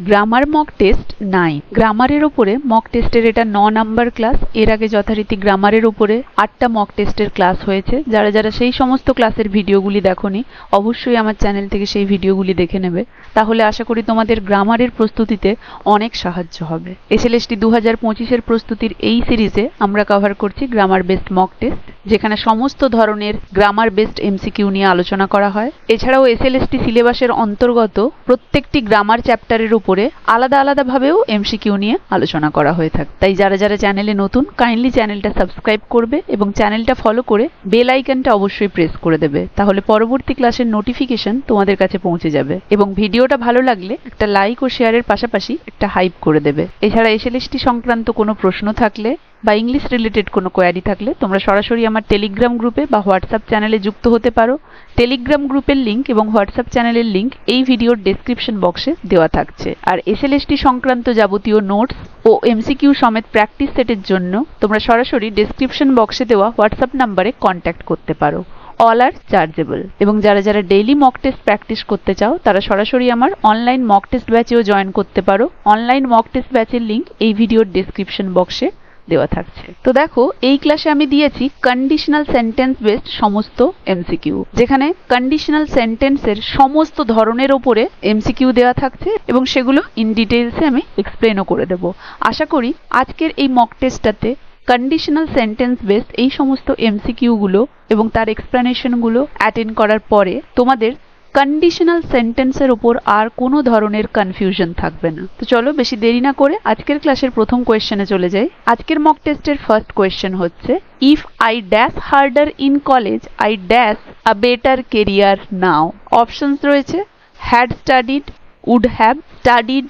Grammar mock test 9 গ্রামারের উপরে mock টেস্টের এটা 9 নাম্বার ক্লাস। এর আগে যথারীতি গ্রামারের উপরে 8টা মক টেস্টের ক্লাস হয়েছে। যারা যারা সেই সমস্ত ক্লাসের ভিডিওগুলি দেখোনি অবশ্যই আমার চ্যানেল থেকে সেই ভিডিওগুলি দেখে নেবে, তাহলে আশা করি তোমাদের গ্রামারের প্রস্তুতিতে অনেক সাহায্য হবে। এসএলএসটি 2025-এর প্রস্তুতির এই সিরিজে আমরা কভার করছি গ্রামার বেসড মক টেস্ট, যেখানে সমস্ত ধরনের গ্রামার বেসড এমসিকিউ নিয়ে আলোচনা করা হয়। এছাড়াও এসএলএসটি সিলেবাসের অন্তর্গত প্রত্যেকটি গ্রামার চ্যাপ্টারের উপরে আলাদা আলাদা ভাবেও এমসিকিউ নিয়ে আলোচনা করা হয়ে থাকে। তাই যারা যারা চ্যানেলে নতুন কাইন্ডলি চ্যানেলটা সাবস্ক্রাইব করবে এবং চ্যানেলটা ফলো করে বেল আইকনটা অবশ্যই প্রেস করে দেবে, তাহলে পরবর্তী ক্লাসের নোটিফিকেশন তোমাদের কাছে পৌঁছে যাবে। এবং ভিডিওটা ভালো লাগলে একটা লাইক ও শেয়ারের পাশাপাশি একটা হাইপ করে দেবে। এছাড়া এসএলএসটি সংক্রান্ত কোনো প্রশ্ন থাকলে বা ইংলিশ রিলেটেড কোনো কোয়ারি থাকলে তোমরা সরাসরি আমার টেলিগ্রাম গ্রুপে বা হোয়াটসঅ্যাপ চ্যানেলে যুক্ত হতে পারো। টেলিগ্রাম গ্রুপের লিংক এবং হোয়াটসঅ্যাপ চ্যানেলের লিংক এই ভিডিওর ডেসক্রিপশন বক্সে দেওয়া থাকছে। আর এসএলএসটি সংক্রান্ত যাবতীয় নোটস ও এমসিকিউ সমেত প্র্যাকটিস সেটের জন্য তোমরা সরাসরি ডেসক্রিপশন বক্সে দেওয়া হোয়াটসঅ্যাপ নাম্বারে কন্ট্যাক্ট করতে পারো। অল আর চার্জেবল। এবং যারা যারা ডেইলি মক টেস্ট প্র্যাকটিস করতে চাও তারা সরাসরি আমার অনলাইন মক টেস্ট ব্যাচেও জয়েন করতে পারো। অনলাইন মক টেস্ট ব্যাচের লিংক এই ভিডিওর ডেসক্রিপশন বক্সে দেওয়া থাকছে। তো দেখো, এই ক্লাসে আমি দিয়েছি কন্ডিশনাল সেন্টেন্স বেসড সমস্ত এমসিকিউ, যেখানে কন্ডিশনাল সেন্টেন্সের সমস্ত ধরনের উপরে এমসিকিউ দেওয়া থাকছে এবং সেগুলো ইন ডিটেইলসে আমি এক্সপ্লেনও করে দেব। আশা করি আজকের এই মক টেস্টটাতে কন্ডিশনাল সেন্টেন্স বেসড এই সমস্ত এমসিকিউ গুলো এবং তার এক্সপ্লেনেশনগুলো অ্যাটেন্ড করার পরে তোমাদের কন্ডিশনাল সেন্টেন্সের উপর আর কোনো ধরনের কনফিউশন থাকবে না। তো চলো বেশি দেরি না করে আজকের ক্লাসের প্রথম কোয়েশ্চেনে চলে যাই। আজকের মক টেস্টের ফার্স্ট কোয়েশ্চেন হচ্ছে, if I dash harder in college I dash a better career now. Options রয়েছে had studied, would have studied,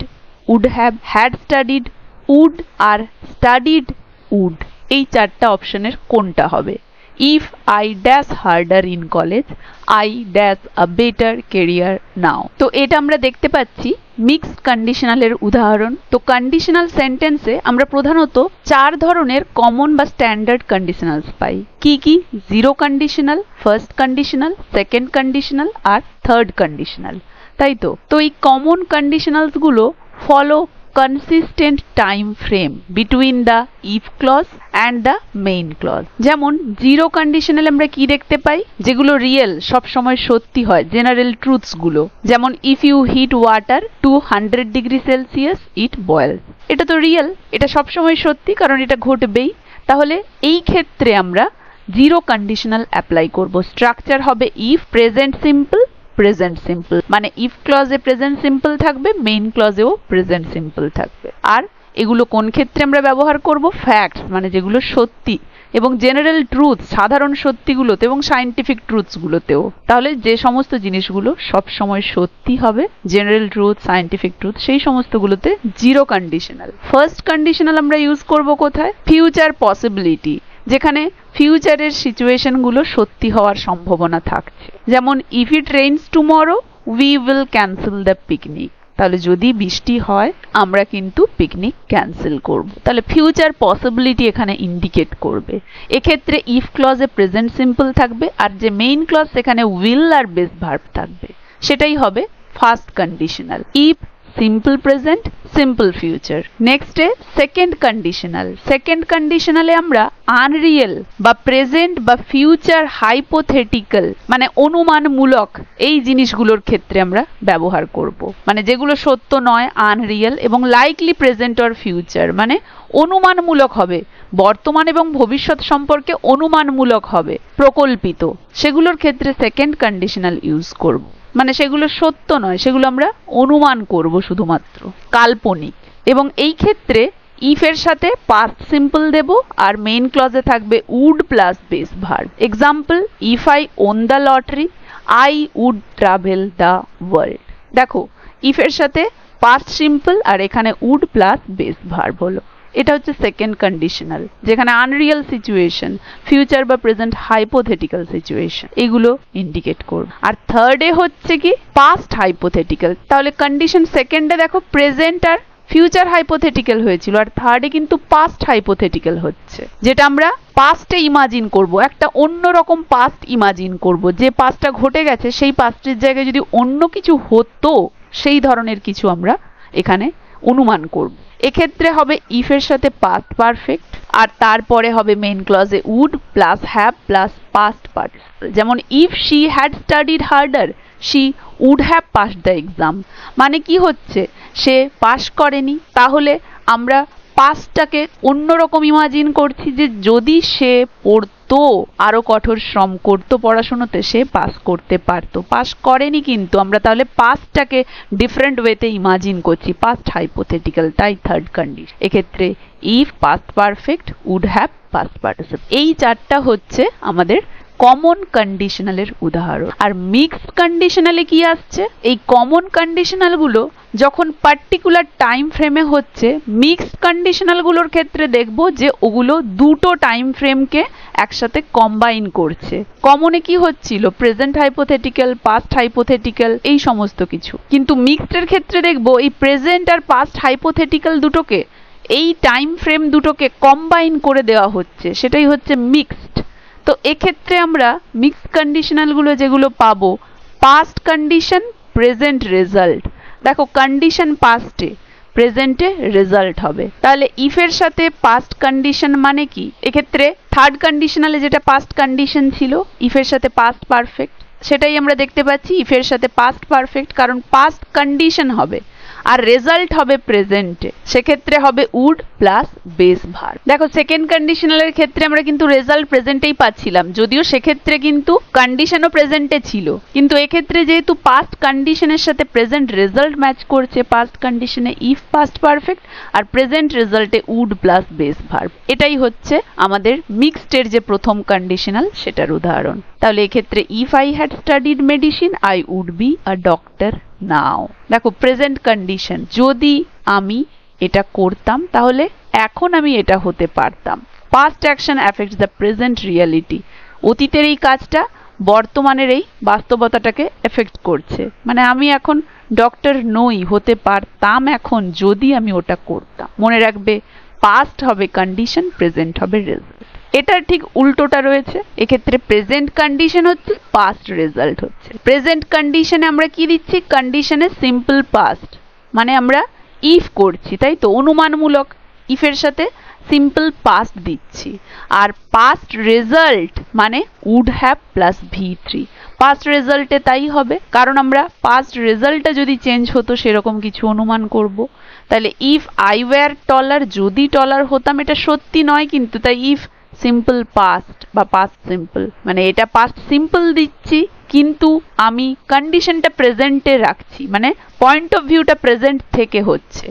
would have had studied, would আর স্টাডিড উড। এই চারটা অপশনের কোনটা হবে? If I dash harder in college, I dash a better career now. তো এটা আমরা দেখতে পাচ্ছি মিক্সড কন্ডিশনালের উদাহরণ। তো কন্ডিশনাল সেন্টেন্সে আমরা প্রধানত চার ধরনের কমন বা স্ট্যান্ডার্ড কন্ডিশনালস পাই। কি কি? Zero conditional, first conditional, second conditional আর থার্ড কন্ডিশনাল, তাই তো? তো এই কমন কন্ডিশনালস গুলো follow consistent time frame between the if clause and the main clause। যেমন জিরো কন্ডিশনাল আমরা কি দেখতে পাই? যেগুলো রিয়েল, সব সময় সত্যি হয়, জেনারেল ট্রুথস গুলো। যেমন if you heat water to 100 degree Celsius it boils. এটা তো রিয়েল, এটা সব সময় সত্যি, কারণ এটা ঘটবেই। তাহলে এই ক্ষেত্রে আমরা জিরো কন্ডিশনাল অ্যাপ্লাই করব। স্ট্রাকচার হবে if, present simple, present simple, মানে ইফ ক্লজে প্রেজেন্ট সিম্পল থাকবে, মেইন ক্লজেও প্রেজেন্ট সিম্পল থাকবে। আর এগুলো কোন ক্ষেত্রে আমরা ব্যবহার করব? ফ্যাক্টস, মানে যেগুলো সত্যি, এবং জেনারেল ট্রুথ, সাধারণ সত্যিগুলোতে এবং সায়েন্টিফিক ট্রুথস গুলোতেও। তাহলে যে সমস্ত জিনিসগুলো সব সময় সত্যি হবে, জেনারেল ট্রুথ, সায়েন্টিফিক ট্রুথ, সেই সমস্তগুলোতে জিরো কন্ডিশনাল। ফার্স্ট কন্ডিশনাল আমরা ইউজ করব কোথায়? ফিউচার পসিবিলিটি, যেখানে ফিউচারের সিচুয়েশনগুলো সত্যি হওয়ার সম্ভাবনা থাকছে। যেমন if it rains tomorrow we will cancel the picnic. তাহলে যদি বৃষ্টি হয় আমরা কিন্তু পিকনিক ক্যান্সেল করব। তাহলে ফিউচার পসিবিলিটি এখানে ইন্ডিকেট করবে। এক্ষেত্রে ইফ ক্লজে প্রেজেন্ট সিম্পল থাকবে, আর যে মেইন ক্লজ সেখানে উইল আর বেস ভার্ব থাকবে, সেটাই হবে first conditional. If simple present, simple future. নেক্সটে সেকেন্ড কন্ডিশনাল। সেকেন্ড কন্ডিশনালে আমরা আনরিয়েল বা প্রেজেন্ট বা ফিউচার হাইপোথেটিক্যাল, মানে অনুমানমূলক এই জিনিসগুলোর ক্ষেত্রে আমরা ব্যবহার করব। মানে যেগুলো সত্য নয়, আনরিয়েল, এবং লাইকলি প্রেজেন্ট অর ফিউচার, মানে অনুমানমূলক হবে, বর্তমান এবং ভবিষ্যৎ সম্পর্কে অনুমানমূলক হবে, প্রকল্পিত, সেগুলোর ক্ষেত্রে সেকেন্ড কন্ডিশনাল ইউজ করব। মানে সেগুলো সত্য নয়, সেগুলো আমরা অনুমান করব, শুধুমাত্র কাল্পনিক। এবং এই ক্ষেত্রে ইফ এর সাথে পাস্ট সিম্পল দেব, আর মেইন ক্লজে থাকবে would plus base verb. Example, if I won the lottery I would travel the world. দেখো, ইফ এর সাথে পাস্ট সিম্পল আর এখানে উড প্লাস বেস ভার্ব হলো। এটা হচ্ছে সেকেন্ড কন্ডিশনাল, যেখানে আনরিয়েল সিচুয়েশন, ফিউচার বা প্রেজেন্ট হাইপোথেটিক্যাল সিচুয়েশন, এগুলো ইন্ডিকেট করবে। আর থার্ডে হচ্ছে কি? Past hypothetical. তাহলে কন্ডিশন সেকেন্ডে দেখো প্রেজেন্ট আর ফিউচার হাইপোথেটিক্যাল হয়েছিল, আর থার্ডে কিন্তু পাস্ট হাইপোথেটিক্যাল হচ্ছে, যেটা আমরা পাস্টে ইমাজিন করব, একটা অন্যরকম পাস্ট ইমাজিন করব, যে পাস্টটা ঘটে গেছে সেই পাস্টের জায়গায় যদি অন্য কিছু হতো, সেই ধরনের কিছু আমরা এখানে অনুমান করব। এক্ষেত্রে হবে ইফ এর সাথে পাস্ট পারফেক্ট, আর তারপরে হবে মেইন ক্লজে would plus have plus past participle. যেমন if she had studied harder she would have passed the exam, মানে কি হচ্ছে, সে পাস করেনি, তাহলে আমরা পাসটাকে অন্যরকম ইমাজিন করছি যে যদি সে পড়তো, আরো কঠোর শ্রম করতো পড়াশোনাতে, সে পাস করতে পারতো। পাস করেনি কিন্তু আমরা তাহলে পাসটাকে ডিফারেন্ট ওয়েতে ইমাজিন করছি, পাস্ট হাইপোথেটিক্যাল, তাই থার্ড কন্ডিশন। এক্ষেত্রে if past perfect would have past participle. এই চারটা হচ্ছে আমাদের কমন কন্ডিশনালের উদাহরণ। আর মিক্সড কন্ডিশনালে কি আসছে, এই কমন কন্ডিশনাল গুলো যখন পার্টিকুলার টাইম ফ্রেমে হচ্ছে, মিক্সড কন্ডিশনাল গুলোর ক্ষেত্রে দেখবো যে ওগুলো দুটো টাইম ফ্রেমকে একসাথে কম্বাইন করছে। কমনে কি হচ্ছিল, প্রেজেন্ট হাইপোথেটিক্যাল, পাস্ট হাইপোথেটিক্যাল, এই সমস্ত কিছু। কিন্তু মিক্সড এর ক্ষেত্রে দেখবো এই প্রেজেন্ট আর পাস্ট হাইপোথেটিক্যাল দুটোকে, এই টাইম ফ্রেম দুটোকে কম্বাইন করে দেওয়া হচ্ছে, সেটাই হচ্ছে মিক্সড। তো এক্ষেত্রে আমরা মিক্সড কন্ডিশনালগুলো যেগুলো পাবো, পাস্ট কন্ডিশন, প্রেজেন্ট রেজাল্ট। দেখো কন্ডিশন পাস্টে, প্রেজেন্টে রেজাল্ট হবে, তাহলে ইফ এর সাথে পাস্ট কন্ডিশন মানে কি, এক্ষেত্রে থার্ড কন্ডিশনালে যেটা পাস্ট কন্ডিশন ছিল ইফ এর সাথে পাস্ট পারফেক্ট, সেটাই আমরা দেখতে পাচ্ছি ইফ এর সাথে পাস্ট পারফেক্ট, কারণ পাস্ট কন্ডিশন হবে আর রেজাল্ট হবে প্রেজেন্টে, সেক্ষেত্রে হবে উড প্লাস বেস ভার্ব। দেখো সেকেন্ড কন্ডিশনালের ক্ষেত্রে আমরা কিন্তু রেজাল্ট প্রেজেন্টেই পাচ্ছিলাম, যদিও সেক্ষেত্রে কিন্তু কন্ডিশনও প্রেজেন্টে ছিল, কিন্তু এক্ষেত্রে যেহেতু পাস্ট কন্ডিশনের সাথে প্রেজেন্ট রেজাল্ট ম্যাচ করছে, পাস্ট কন্ডিশনে ইফ পাস্ট পারফেক্ট আর প্রেজেন্ট রেজাল্টে উড প্লাস বেস ভার্ব, এটাই হচ্ছে আমাদের মিক্সড এর যে প্রথম কন্ডিশনাল সেটার উদাহরণ। তাহলে এক্ষেত্রে if I had studied medicine I would be a doctor now. দেখো প্রেজেন্ট কন্ডিশন, যদি আমি এটা করতাম তাহলে এখন আমি এটা হতে পারতাম। Past action affects the present reality, অতীতের এই কাজটা বর্তমানের এই বাস্তবতাটাকে এফেক্ট করছে, মানে আমি এখন ডক্টর নই, হতে পারতাম এখন যদি আমি ওটা করতাম। মনে রাখবে পাস্ট হবে কন্ডিশন, প্রেজেন্ট হবে রেজাল্ট। এটার ঠিক উল্টোটা রয়েছে, এক্ষেত্রে প্রেজেন্ট কন্ডিশন হচ্ছে, পাস্ট রেজাল্ট হচ্ছে। প্রেজেন্ট কন্ডিশনে আমরা কি দিচ্ছি, কন্ডিশনে সিম্পল পাস্ট, মানে আমরা ইফ করছি, তাই তো, অনুমানমূলক ইফের সাথে সিম্পল পাস্ট দিচ্ছি। আর পাস্ট রেজাল্ট মানে would have plus V3, past রেজাল্টে তাই হবে, কারণ আমরা পাস্ট রেজাল্টটা যদি চেঞ্জ হতো সেরকম কিছু অনুমান করব। তাহলে ইফ আই ওয়্যার টলার, যদি টলার হতাম, এটা সত্যি নয় কিন্তু, তাই ইফ সিম্পল পাস্ট বা পাস্ট সিম্পল, মানে এটা পাস্ট সিম্পল দিচ্ছি কিন্তু আমি কন্ডিশনটা প্রেজেন্টে রাখছি, মানে পয়েন্ট অফ ভিউটা প্রেজেন্ট থেকে হচ্ছে।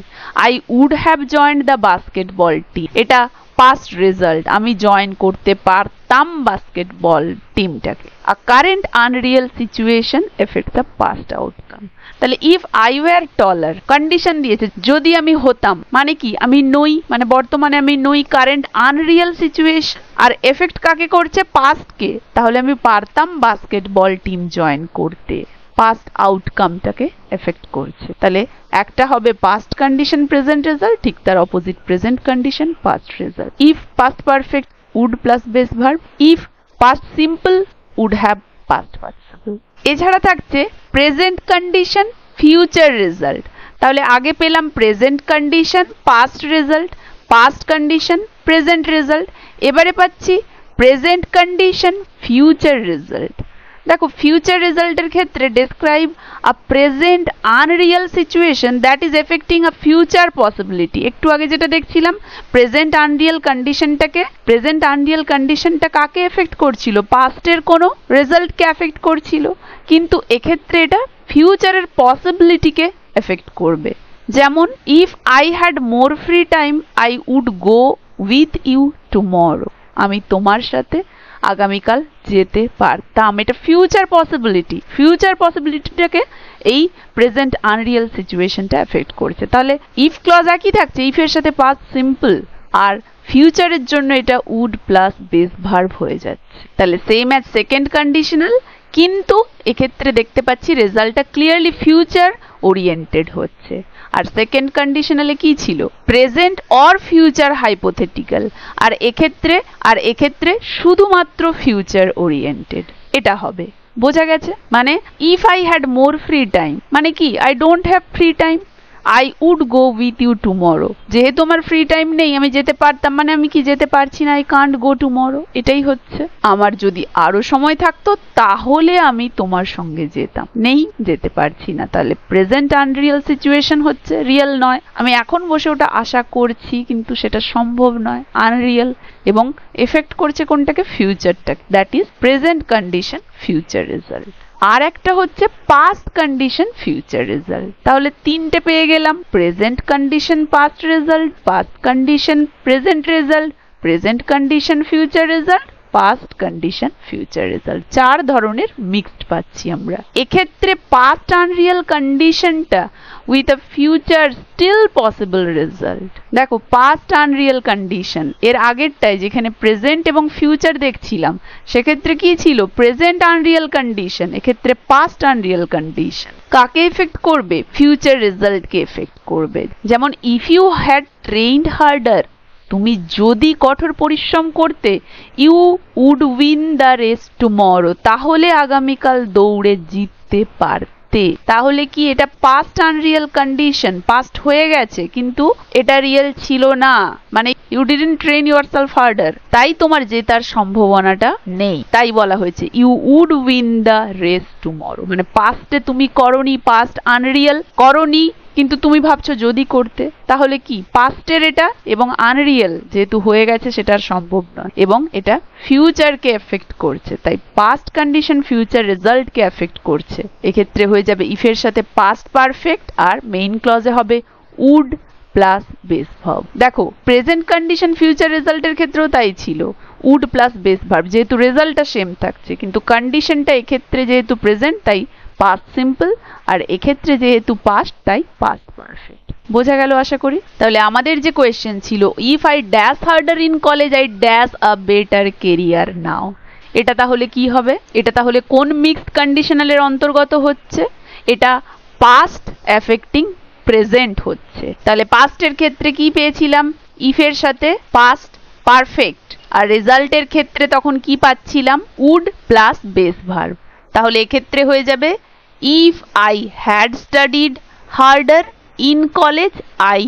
I would have joined the basketball team, এটা পাস্ট রেজাল্ট, আমি জয়েন করতে পারতাম বাস্কেটবল টিমটাকে। A current unreal situation effect the past outcome. তাহলে if I were taller, condition দিয়েছে যদি আমি হতাম, মানে কি আমি নই, মানে বর্তমানে আমি নই, কারেন্ট আনরিয়েল সিচুয়েশন, আর এফেক্ট কাকে করছে, পাস্টকে, তাহলে আমি পারতাম বাস্কেটবল টিম জয়েন করতে, পাস্ট আউটকামটাকে এফেক্ট করছে। তাহলে একটা হবে পাস্ট কন্ডিশন প্রেজেন্ট রেজাল্ট, ঠিক তার opposite present condition past result. If past perfect would plus base verb, if past simple would have past participle. এছাড়া থাকছে প্রেজেন্ট কন্ডিশন ফিউচার রেজাল্ট, তাহলে আগে পেলাম present condition past result, past condition present result, এবারে পাচ্ছি present condition future result. দেখো future রেজাল্টের ক্ষেত্রে describe a present unreal situation that is affecting a future possibility. একটু আগে যেটা দেখছিলাম প্রেজেন্ট আনরিয়াল কন্ডিশনটাকে, প্রেজেন্ট আনরিয়াল কন্ডিশনটা কাকে এফেক্ট করছিল, পাস্টের কোনো রেজাল্টকে এফেক্ট করছিল, কিন্তু এক্ষেত্রে এটা ফিউচারের পসিবিলিটিকে এফেক্ট করবে। যেমন if I had more free time I would go with you tomorrow, আমি তোমার সাথে আগামীকাল যেতে পারতাম, এটা ফিউচার পসিবিলিটি, ফিউচার পসিবিলিটিটাকে এই প্রেজেন্ট আনরিয়াল সিচুয়েশনটা এফেক্ট করছে। তাহলে ইফ ক্লজ একই থাকছে, ইফ এর সাথে পাস্ট সিম্পল, আর ফিউচারের জন্য এটা উড প্লাস বেস ভার্ব হয়ে যাচ্ছে। তাহলে সেম অ্যাজ সেকেন্ড কন্ডিশনাল, কিন্তু এক্ষেত্রে দেখতে পাচ্ছি রেজাল্টটা ক্লিয়ারলি ফিউচার ওরিয়েন্টেড হচ্ছে। আর সেকেন্ড কন্ডিশনালে কি ছিল, প্রেজেন্ট অর ফিউচার হাইপোথেটিক্যাল, আর এক্ষেত্রে শুধুমাত্র ফিউচার ওরিয়েন্টেড, এটা হবে। বোঝা গেছে? মানে if I had more free time মানে কি, I don't have free time, I would go with you tomorrow, যেহেতু আমার ফ্রি টাইম নেই আমি যেতে পারতাম, মানে আমি কি যেতে পারছি না, আই কান্ট গো টুমরো, এটাই হচ্ছে। আমার যদি আরো সময় থাকতো তাহলে আমি তোমার সঙ্গে যেতাম, নেই যেতে পারছি না, তাহলে প্রেজেন্ট আনরিয়াল সিচুয়েশন হচ্ছে, রিয়েল নয়। আমি এখন বসে ওটা আশা করছি কিন্তু সেটা সম্ভব নয়, আনরিয়াল, এবং এফেক্ট করছে কোনটাকে, ফিউচারটাকে, that is present condition future result. আর একটা হচ্ছে পাস্ট কন্ডিশন ফিউচার রেজাল্ট। তাহলে তিনটে পেয়ে গেলাম, present condition past result, past condition present result, present condition future result, past condition future result. চার ধরনের মিক্সড পাচ্ছি আমরা। এক্ষেত্রে পাস্ট আনরিয়াল কন্ডিশনটা with a future still possible result. দেখো পাস্ট আনরিয়াল কন্ডিশন এর আগেরটায় যেখানে প্রেজেন্ট এবং ফিউচার দেখছিলাম সেক্ষেত্রে কি ছিল, প্রেজেন্ট আনরিয়াল কন্ডিশন, এক্ষেত্রে পাস্ট আনরিয়াল কন্ডিশন। কাকে এফেক্ট করবে, ফিউচার রেজাল্টকে এফেক্ট করবে। যেমন if you had trained harder, তুমি যদি কঠোর পরিশ্রম করতে, you would win the race tomorrow, তাহলে আগামীকাল দৌড়ে জিততে পারতে। তাহলে কি এটা পাস্ট আনরিয়াল কন্ডিশন, পাস্ট হয়ে গেছে কিন্তু এটা রিয়েল ছিল না, মানে you didn't train yourself harder, তাই তোমার জেতার সম্ভাবনাটা নেই। তাই বলা হয়েছে you would win the race tomorrow, মানে পাস্টে তুমি করনি, পাস্ট আনরিয়াল করনি, কিন্তু তুমি ভাবছো যদি করতে, তাহলে কি পাস্টের এটা এবং আনরিয়াল যেহেতু হয়ে গেছে সেটা আর সম্ভব নয়, এবং এটা ফিউচারকে এফেক্ট করছে, তাই পাস্ট কন্ডিশন ফিউচার রেজাল্টকে এফেক্ট করছে। এক্ষেত্রে হয়ে যাবে ইফের সাথে পাস্ট পারফেক্ট, আর মেইন ক্লজে হবে উড প্লাস বেস ভার্ব। দেখো প্রেজেন্ট কন্ডিশন ফিউচার রেজাল্টের ক্ষেত্রেও তাই ছিল, উড প্লাস বেস ভার্ব, যেহেতু রেজাল্টটা সেম থাকছে, কিন্তু কন্ডিশনটা এক্ষেত্রে যেহেতু প্রেজেন্ট তাই পাস্ট সিম্পল, আর এক্ষেত্রে যেহেতু পাস্ট তাই পাস্ট পারফেক্ট। বোঝা গেল আশা করি। তাহলে আমাদের যে কোয়েশ্চেন ছিল, if I dash harder in college I dash a better career now, এটা তাহলে কি হবে, এটা তাহলে কোন মিক্সড কন্ডিশনালের অন্তর্গত হচ্ছে, এটা পাস্ট এফেক্টিং প্রেজেন্ট হচ্ছে। তাহলে পাস্টের ক্ষেত্রে কি পেয়েছিলাম, ইফের সাথে পাস্ট পারফেক্ট, আর রেজাল্টের ক্ষেত্রে তখন কি পাচ্ছিলাম, উড প্লাস বেস ভার্ব। তাহলে এক্ষেত্রে হয়ে যাবে if I had studied harder in college I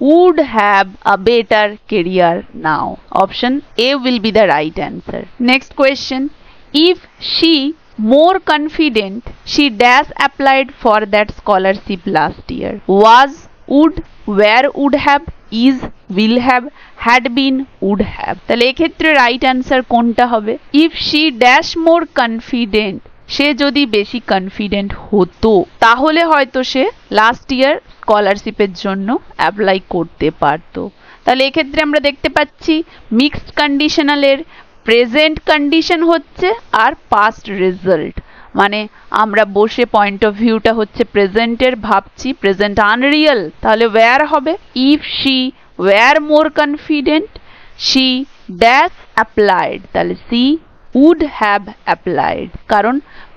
would have a better career now. Option A will be the right answer. Next question, if she more confident she dash applied for that scholarship last year, was, would, where would have, is, will have, had been, would have। তাহলে এক্ষেত্রে right answer কোনটা হবে, if she dash more confident, সে যদি বেশি confident হতো তাহলে হয়তো সে last year স্কলারশিপের জন্য অ্যাপ্লাই করতে পারতো। তাহলে এক্ষেত্রে আমরা দেখতে পাচ্ছি মিক্সড কন্ডিশনালের প্রেজেন্ট কন্ডিশন হচ্ছে আর পাস্ট রেজাল্ট, মানে আমরা বসে পয়েন্ট অফ ভিউটা হচ্ছে প্রেজেন্টের, ভাবছি প্রেজেন্ট আনরিয়াল, তাহলে ওয়্যার হবে if she were more confident she dash applied, তাহলে সি would have applied, কারণ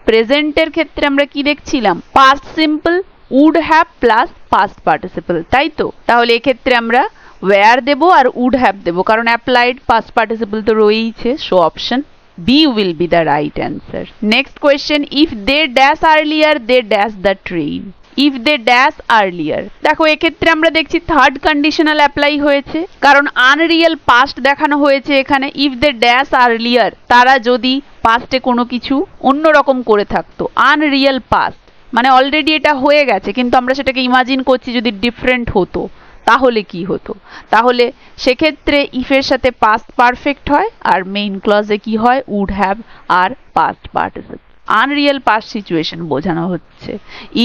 প্রেজেন্টের ক্ষেত্রে আমরা কি দেখছিলাম, past simple, would have plus past participle, তাই তো। তাহলে এক্ষেত্রে আমরা where Dev R would have দেব, কারণ অ্যাপ্লাইড পাস্ট পার্টিসিপল তো রয়েইছে, so option B will be the right answer. Next question, if they dash earlier they dash the train, if they dash earlier, দেখো এক্ষেত্রে আমরা দেখছি থার্ড কন্ডিশনাল অ্যাপ্লাই হয়েছে, কারণ unreal past দেখানো হয়েছে এখানে। if they dash earlier, তারা যদি পাস্টে কোনো কিছু অন্যরকম করে থাকতো, আনরিয়াল পাস্ট মানে অলরেডি এটা হয়ে গেছে কিন্তু আমরা সেটাকে ইমাজিন করছি যদি ডিফারেন্ট হতো তাহলে কি হতো, তাহলে সেক্ষেত্রে ইফের সাথে পাস্ট পারফেক্ট হয় আর মেইন ক্লজে কি হয়, উড হ্যাভ আর past participle. Unreal past situation বোঝানো হচ্ছে।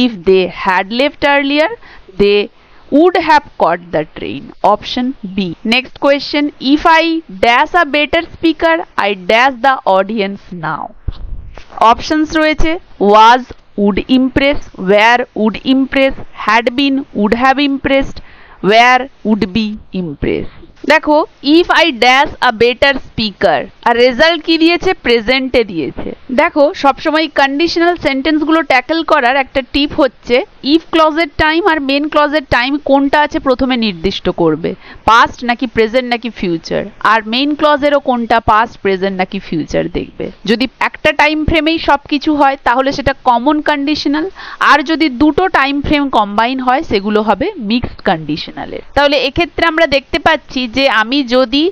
If they had left earlier they would have caught the train. Option B. Next question, if I dash a better speaker I dash the audience now. Options রয়েছে was, would impress, where, would impress, had been, would have impressed, where, would be impressed. দেখো if I dash a better speaker, আর result কি দিয়েছে, প্রেজেন্টে দিয়েছে। দেখো সবসময় conditional sentence গুলো tackle করার একটা টিপ হচ্ছে ইফ ক্লজের টাইম আর মেন ক্লজের টাইম কোনটা আছে প্রথমে নির্দিষ্ট করবে, পাস্ট নাকি প্রেজেন্ট নাকি ফিউচার, আর মেইন ক্লজেরও কোনটা পাস্ট প্রেজেন্ট নাকি ফিউচার দেখবে। যদি একটা টাইম ফ্রেমেই সবকিছু হয় তাহলে সেটা কমন কন্ডিশনাল, আর যদি দুটো টাইম ফ্রেম কম্বাইন হয় সেগুলো হবে মিক্সড কন্ডিশনালের। তাহলে এক্ষেত্রে আমরা দেখতে পাচ্ছি যে আমি যদি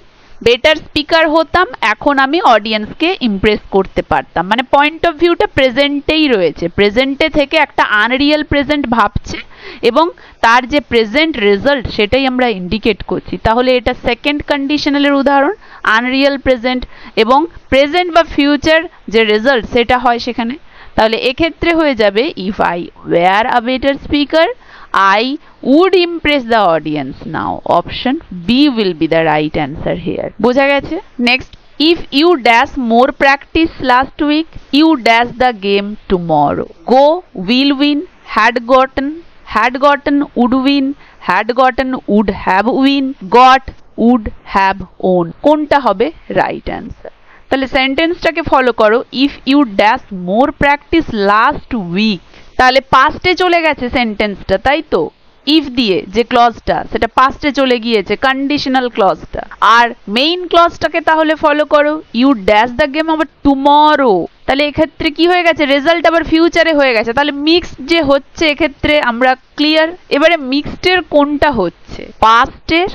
বেটার স্পিকার হতাম এখন আমি অডিয়েন্সকে ইমপ্রেস করতে পারতাম, মানে পয়েন্ট অফ ভিউটা প্রেজেন্টেই রয়েছে, প্রেজেন্টে থেকে একটা আনরিয়েল প্রেজেন্ট ভাবছে এবং তার যে প্রেজেন্ট রেজাল্ট সেটাই আমরা ইন্ডিকেট করছি। তাহলে এটা সেকেন্ড কন্ডিশনালের উদাহরণ, আনরিয়েল প্রেজেন্ট এবং প্রেজেন্ট বা ফিউচার যে রেজাল্ট সেটা হয় সেখানে। তাহলে এক্ষেত্রে হয়ে যাবে if I were a better speaker I would impress the audience now. Option B will be the right answer here. বোঝা গেছে? Next, if you dash more practice last week, you dash the game tomorrow. Go, will win, had gotten, would win, had gotten, would have win, got, would have won. কোনটা হবে right answer? তাহলে সেন্টেন্সটাকে follow করো, if you dash more practice last week, তাহলে পাস্টে চলে গেছে সেন্টেন্সটা, তাই তো ইফ দিয়ে যে ক্লজটা সেটা পাস্টে চলে গিয়েছে কন্ডিশনাল ক্লজটা। আর মেইন ক্লজটাকে তাহলে ফলো করো, ইউ ড্যাশ দ্য গেম আবার টুমরো, তাহলে এক্ষেত্রে কি হয়ে গেছে, রেজাল্ট আবার ফিউচারে হয়ে গেছে, তাহলে মিক্সড যে হচ্ছে এক্ষেত্রে আমরা ক্লিয়ার। এবারে মিক্সডের কোনটা হচ্ছে, পাস্টের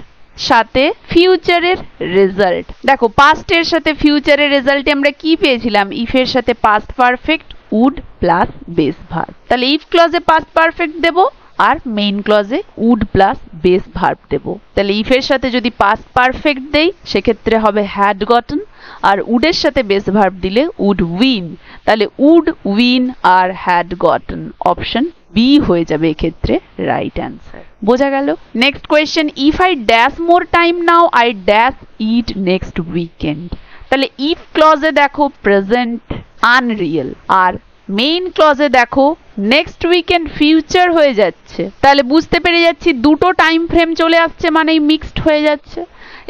সাথে ফিউচারের রেজাল্ট। দেখো পাস্টের সাথে ফিউচারের রেজাল্টে আমরা কি পেয়েছিলাম, ইফের সাথে past perfect would plus base verb, তাহলে ইফ ক্লজে পাস্ট পারফেক্ট দেব আর মেইন ক্লজে উড প্লাস বেস ভার্ব দেব। তাহলে ইফের সাথে যদি পাস্ট পারফেক্ট দেই সেক্ষেত্রে হবে হ্যাড গটন, আর উডের সাথে বেস ভার্ব দিলে উড উইন, তাহলে উড উইন আর হ্যাড গটন, অপশন বি হয়ে যাবে এক্ষেত্রে রাইট অ্যান্সার। বোঝা গেল? Next question, if I dash more time now I dash it next weekend. তাহলে ইফ ক্লজে দেখো প্রেজেন্ট আনরিয়েল, আর মেইন ক্লজে দেখো নেক্সট উইকেন্ড ফিউচার হয়ে যাচ্ছে, তাহলে বুঝতে পেরে যাচ্ছি দুটো টাইম ফ্রেম চলে আসছে মানেই মিক্সড হয়ে যাচ্ছে।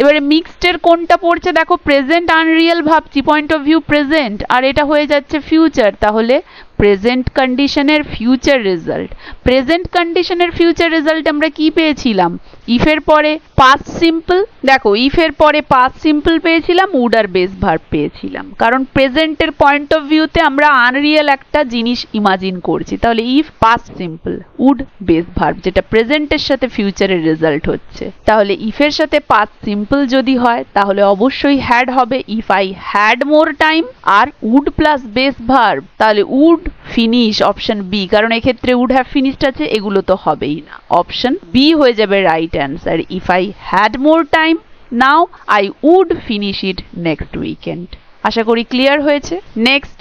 এবারে মিক্সডের কোনটা পড়ছে দেখো, প্রেজেন্ট আনরিয়েল ভাবছি, পয়েন্ট অফ ভিউ প্রেজেন্ট, আর এটা হয়ে যাচ্ছে ফিউচার, তাহলে প্রেজেন্ট কন্ডিশনের ফিউচার রেজাল্ট। প্রেজেন্ট কন্ডিশনের ফিউচার রেজাল্ট আমরা কি পেয়েছিলাম, ইফের পরে পাস্ট সিম্পল, দেখো ইফের পরে পাস্ট সিম্পল পেয়েছিলাম, উড আর বেস ভার্ব পেয়েছিলাম, কারণ প্রেজেন্টের পয়েন্ট অফ ভিউতে আমরা আনরিয়েল একটা জিনিস ইমাজিন করছি। তাহলে if past simple would base verb, যেটা প্রেজেন্টের সাথে ফিউচারের রেজাল্ট হচ্ছে। তাহলে ইফের সাথে পাস্ট সিম্পল যদি হয় তাহলে অবশ্যই হ্যাড হবে, if I had more time, আর উড প্লাস বেস ভার্ব, তাহলে উড ফিনিশ, অপশন বি, কারণ এক্ষেত্রে উড হ্যাভ ফিনিশড আছে, এগুলো তো হবেই না, অপশন বি হয়ে যাবে right answer. If I had more time now I would finish it next weekend. আশা করি ক্লিয়ার হয়েছে। Next,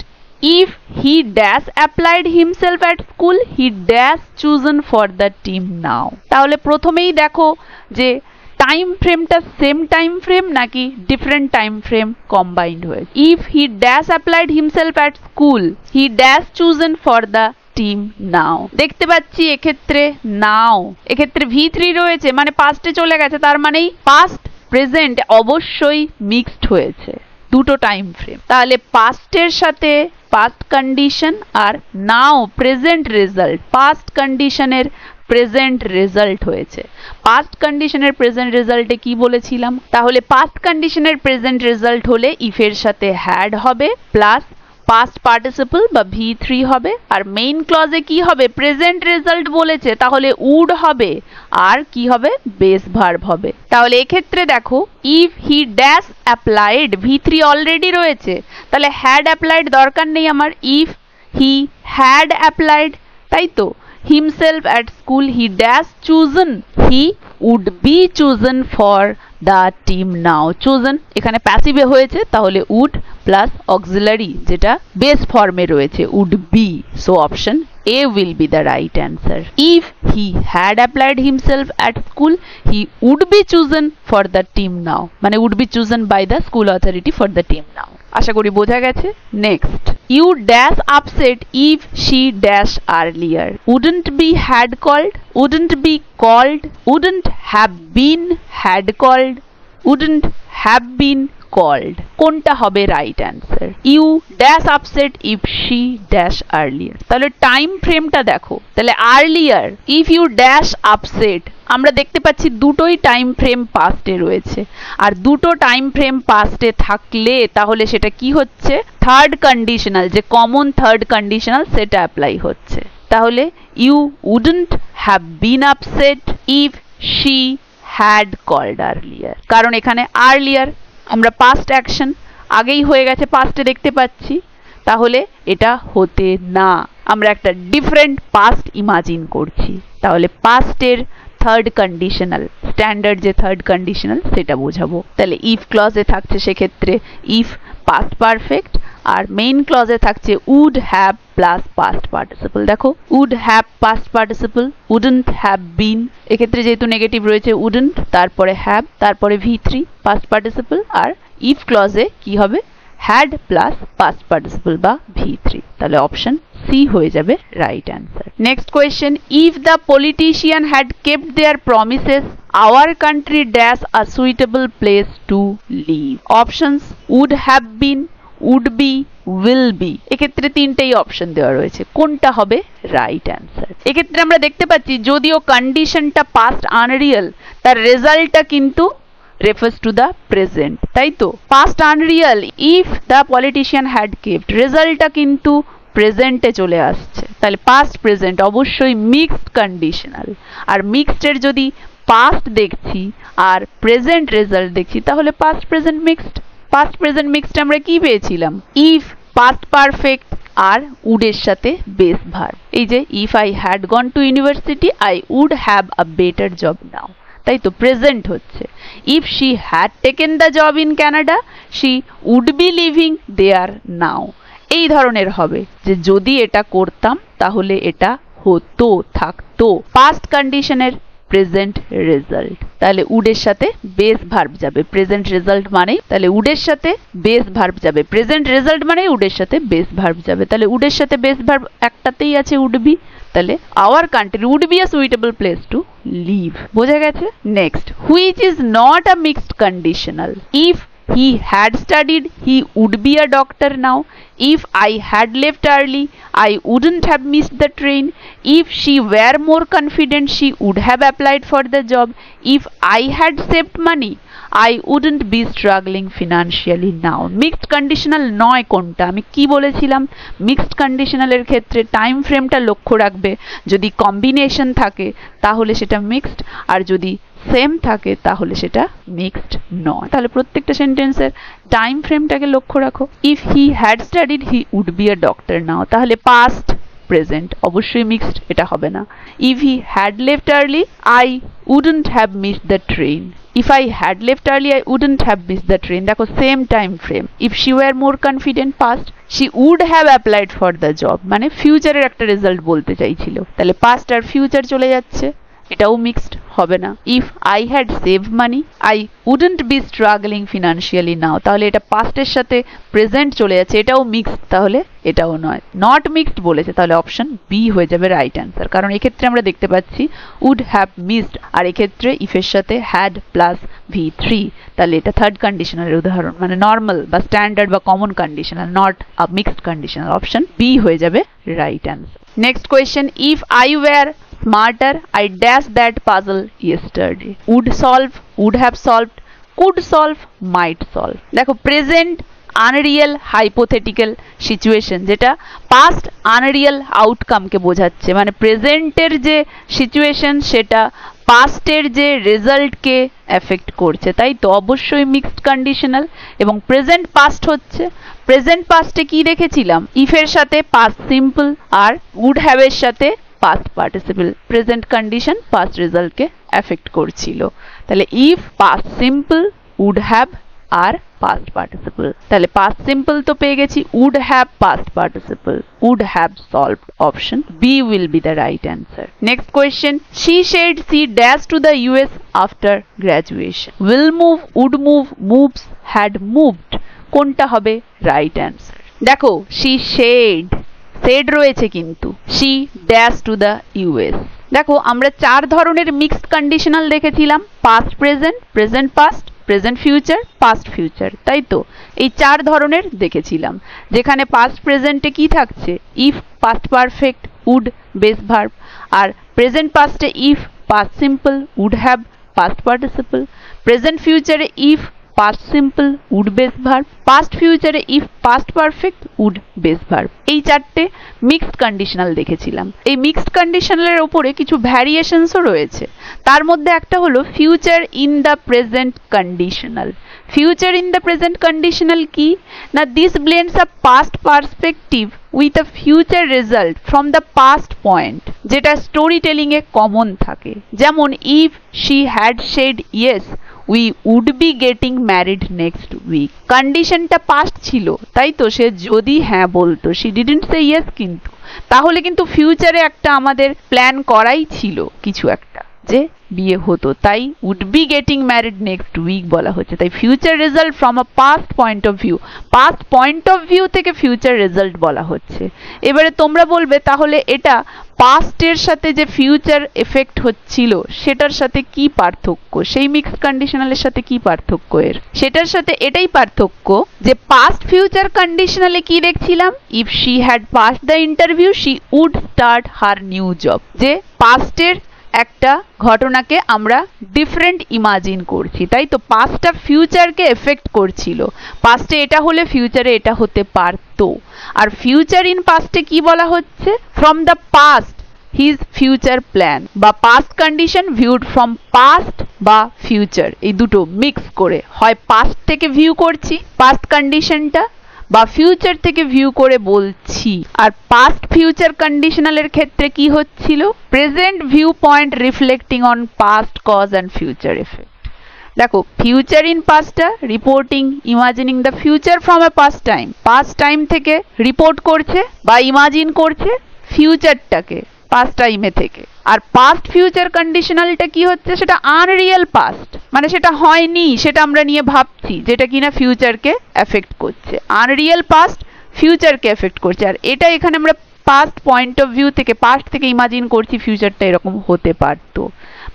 if he dash applied himself at school he dash chosen for the team now। তাহলে প্রথমেই দেখো যে time ফ্রেমটা same time frame নাকি different time frame combined হয়েছে। If he dash applied himself at school he dash chosen for the team now. দেখতে পাচ্ছি এক্ষেত্রে নাও, এক্ষেত্রে V3 রয়েছে মানে পাস্টে চলে গেছে, তার মানেই পাস্ট প্রেজেন্ট অবশ্যই মিক্সড হয়েছে দুটো টাইম ফ্রেম। তাহলে পাস্টের সাথে পাস্ট কন্ডিশন আর নাও প্রেজেন্ট রেজাল্ট, পাস্ট কন্ডিশনের প্রেজেন্ট রেজাল্ট হয়েছে। পাস্ট কন্ডিশনের প্রেজেন্ট রেজাল্টে কি বলেছিলাম, তাহলে পাস্ট কন্ডিশনের প্রেজেন্ট রেজাল্ট হলে ইফের সাথে হ্যাড হবে প্লাস পাস্ট পার্টিসিপল বা V3 হবে, আর মেইন ক্লজে কি হবে, প্রেজেন্ট রেজাল্ট বলেছে তাহলে উড হবে, আর কি হবে, বেস ভার্ব হবে। তাহলে এক্ষেত্রে দেখো if he dash applied, V3 already রয়েছে, তাহলে হ্যাড অ্যাপ্লাইড দরকার নেই আমার, ইফ হি হ্যাড অ্যাপ্লাইড, তাই তো himself at school he dash chosen, he would be chosen for the team now। chosen এখানে প্যাসিভে হয়েছে, তাহলে would প্লাস অক্সিলারি যেটা বেস ফর্মে রয়েছে would be, so option A will be the right answer। if he had applied himself at school he would be chosen for the team now, মানে would be chosen by the school authority for the team now। আশা করি বোঝা গেছে। Next, you dash upset if she dash earlier, wouldn't be had called, wouldn't be called, wouldn't have been had called, wouldn't have been called কোনটা হবে right answer you dash upset if she dash earlier তাহলে time ফ্রেমটা দেখো তাহলে earlier if you dash upset আমরা দেখতে পাচ্ছি দুটোই টাইম ফ্রেম পাস্টে রয়েছে আর দুটো টাইম ফ্রেম পাস্টে থাকলে তাহলে সেটা কি হচ্ছে থার্ড কন্ডিশনাল যে কমন থার্ড কন্ডিশনাল সেটা অ্যাপ্লাই হচ্ছে তাহলে you wouldn't have been upset if she had called earlier কারণ এখানে আর্লিয়ার আমরা পাস্ট অ্যাকশন আগেই হয়ে গেছে পাস্টে দেখতে পাচ্ছি তাহলে এটা হতে না আমরা একটা ডিফারেন্ট পাস্ট ইমাজিন করছি তাহলে পাস্টের থার্ড কন্ডিশনাল স্ট্যান্ডার্ড যে থার্ড কন্ডিশনাল সেটা বোঝাবো তাহলে ইফ ক্লজে থাকছে সেক্ষেত্রে ইফ পাস্ট পারফেক্ট আর মেইন ক্লজে থাকছে would have plus past participle দেখো would have past participle wouldn't have been এক্ষেত্রে যেহেতু নেগেটিভ রয়েছে উডন্ট তারপরে হ্যাভ তারপরে V3 পাস্ট পার্টিসিপল আর ইফ ক্লজে কি হবে হ্যাড প্লাস পাস্ট পার্টিসিপল বা V3 তাহলে অপশন সি হয়ে যাবে right answer next question if the politician had kept their promises our country dash a suitable place to live options would have been would be will be এক্ষেত্রে তিনটেই option দেওয়া রয়েছে কোনটা হবে right answer এক্ষেত্রে আমরা দেখতে পাচ্ছি যদিও কন্ডিশনটা পাস্ট আনরিয়াল তার রেজাল্টটা কিন্তু refers to the present তাই তো past unreal if the politician had kept রেজাল্টটা কিন্তু প্রেজেন্টে চলে আসছে তাহলে পাস্ট প্রেজেন্ট অবশ্যই মিক্সড কন্ডিশনাল আর মিক্সড এর যদি পাস্ট দেখছি আর প্রেজেন্ট রেজাল্ট দেখছি তাহলে পাস্ট প্রেজেন্ট মিক্সড আমরা কি পেয়েছিলাম ইফ পাস্ট পারফেক্ট আর উড এর সাথে বেস ভার্ব এই যে if I had gone to university I would have a better job now তাই তো প্রেজেন্ট হচ্ছে if she had taken the job in Canada she would be living there now এই ধরনের হবে যে যদি এটা করতাম তাহলে এটা হতো থাকতো পাস্ট কন্ডিশনের প্রেজেন্ট রেজাল্ট তাহলে উডের সাথে বেস ভার্ব যাবে প্রেজেন্ট রেজাল্ট মানে তাহলে উডের সাথে বেস ভার্ব যাবে প্রেজেন্ট রেজাল্ট মানে উডের সাথে বেস ভার্ব যাবে তাহলে উডের সাথে বেস ভার্ব একটাতেই আছে উড বি তাহলে our country would be a suitable place to live বোঝা গেছে next which is not a mixed conditional if he had studied he would be a doctor now if I had left early I wouldn't have missed the train if she were more confident she would have applied for the job if I had saved money I wouldn't be struggling financially now mixed conditional নয় কোনটা আমি কি বলেছিলাম mixed কন্ডিশনালের ক্ষেত্রে time ফ্রেমটা লক্ষ্য রাখবে যদি কম্বিনেশন থাকে তাহলে সেটা মিক্সড আর যদি সেম থাকে তাহলে সেটা মিক্সড নয় তাহলে প্রত্যেকটা সেন্টেন্সের টাইম ফ্রেমটাকে লক্ষ্য রাখো if he had studied he would be a doctor now তাহলে পাস্ট প্রেজেন্ট অবশ্যই মিক্সড এটা হবে না if he had left early I wouldn't have missed the train if I had left early I wouldn't have missed the train দেখো same time frame if she were more confident past she would have applied for the job মানে ফিউচারের একটা result বলতে চাইছিল তাহলে past আর future চলে যাচ্ছে এটাও mixed হবে না if I had save money I wouldn't be struggling financially now তাহলে এটা পাস্টের সাথে প্রেজেন্ট চলে যাচ্ছে এটাও মিক্সড তাহলে এটাও নয় নট মিক্সড বলেছে তাহলে অপশন বি হয়ে যাবে রাইট অ্যান্সার কারণ এক্ষেত্রে আমরা দেখতে পাচ্ছি উড হ্যাভ মিসড আর এক্ষেত্রে ইফের সাথে হ্যাড প্লাস V3 তাহলে এটা থার্ড কন্ডিশনালের উদাহরণ মানে নর্মাল বা স্ট্যান্ডার্ড বা common conditional not a mixed conditional option B হয়ে যাবে right answer next question if I were smarter I dashed that puzzle yesterday would solve would have solved could solve might solve দেখো present unreal hypothetical situation যেটা past unreal আউটকামকে বোঝাচ্ছে মানে প্রেজেন্টের যে situation সেটা পাস্টের যে রেজাল্টকে effect করছে তাই তো অবশ্যই মিক্সড কন্ডিশনাল এবং প্রেজেন্ট পাস্ট হচ্ছে প্রেজেন্ট পাস্টে কি রেখেছিলাম ইফের সাথে পাস্ট সিম্পল আর উড হ্যাভ এর সাথে past participle present condition past result কে affect করছিল তাহলে if past simple would have R past participle তাহলে past simple তো পেয়ে গেছি would have past participle would have solved option B will be the right answer next question she said she dashed to the US after graduation will move would move moves had moved কোনটা হবে right answer দেখো she said shed রয়েছে কিন্তু she dash to the US দেখো আমরা চার ধরনের mixed conditional দেখেছিলাম past present present past present future, past future, তাই তো? এই চার ধরনের দেখেছিলাম, যেখানে পাস্ট প্রেজেন্টে কি থাকছে, if, past perfect, would, base verb, আর প্রেজেন্ট পাস্টে if, past simple, would have, past participle, present ফিউচারে if, past simple, would base verb, past ফিউচারে if, past perfect, would base verb. এই চারটে মিক্সড কন্ডিশনাল দেখেছিলাম। এই মিক্সড কন্ডিশনালের ওপরে কিছু ভ্যারিয়েশনসও রয়েছে। তার মধ্যে একটা হলো future in the present conditional. Future in the present conditional কি না, this blends a past perspective with a future result from the past point, যেটা স্টোরি টেলিং এ কমন থাকে। যেমন if she had said yes we would be getting married next week. কন্ডিশনটা past ছিল, তাই তো? সে যদি হ্যাঁ বলতো, শি ডিডন্ট সে ইয়েস, কিন্তু তাহলে কিন্তু ফিউচারে একটা আমাদের প্ল্যান করাই ছিল কিছু একটা, যে বিয়ে হতো, তাই would be getting married next week বলা হচ্ছে। তাই future result from a past point of view, past point of view থেকে ফিউচার রেজাল্ট বলা হচ্ছে। এবারে তোমরা বলবে তাহলে এটা পাস্টের সাথে যে ফিউচার এফেক্ট হচ্ছিল সেটার সাথে কি পার্থক্য, সেই মিক্সড কন্ডিশনালের সাথে কি পার্থক্য এর? সেটার সাথে এটাই পার্থক্য যে পাস্ট ফিউচার কন্ডিশনালে কি দেখছিলাম, if she had passed the interview she would start her new job. যে পাস্টের একটা ঘটনাকে আমরা ডিফারেন্ট ইমাজিন করছি, তাই তো? পাস্টটা ফিউচারকে এফেক্ট করছিল, পাস্টে এটা হলে ফিউচারে এটা হতে পারতো। আর ফিউচার ইন পাস্টে কি বলা হচ্ছে, from the past his future plan, বা past condition viewed from past বা ফিউচার, এই দুটো মিক্স করে হয় পাস্ট থেকে ভিউ করছি পাস্ট কন্ডিশনটা, বা ফিউচার থেকে ভিউ করে বলছি। আর পাস্ট ফিউচার কন্ডিশনালের ক্ষেত্রে কি হচ্ছিল, present view point reflecting on past cause and future effect. দেখো, ফিউচার ইন পাস্টটা reporting imagining the future from a past time, past time থেকে রিপোর্ট করছে বা ইমাজিন করছে ফিউচারটাকে পাস্ট টাইমে থেকে। আর পাস্ট ফিউচার কন্ডিশনালটা কি হচ্ছে, সেটা আনরিয়েল পাস্ট, মানে সেটা হয়নি, সেটা আমরা নিয়ে ভাবছি, যেটা কিনা ফিউচারকে এফেক্ট করছে। আনরিয়েল পাস্ট ফিউচারকে এফেক্ট করছে, আর এটা এখানে আমরা পাস্ট পয়েন্ট অফ ভিউ থেকে, পাস্ট থেকে ইমাজিন করছি ফিউচারটা এরকম হতে পারতো।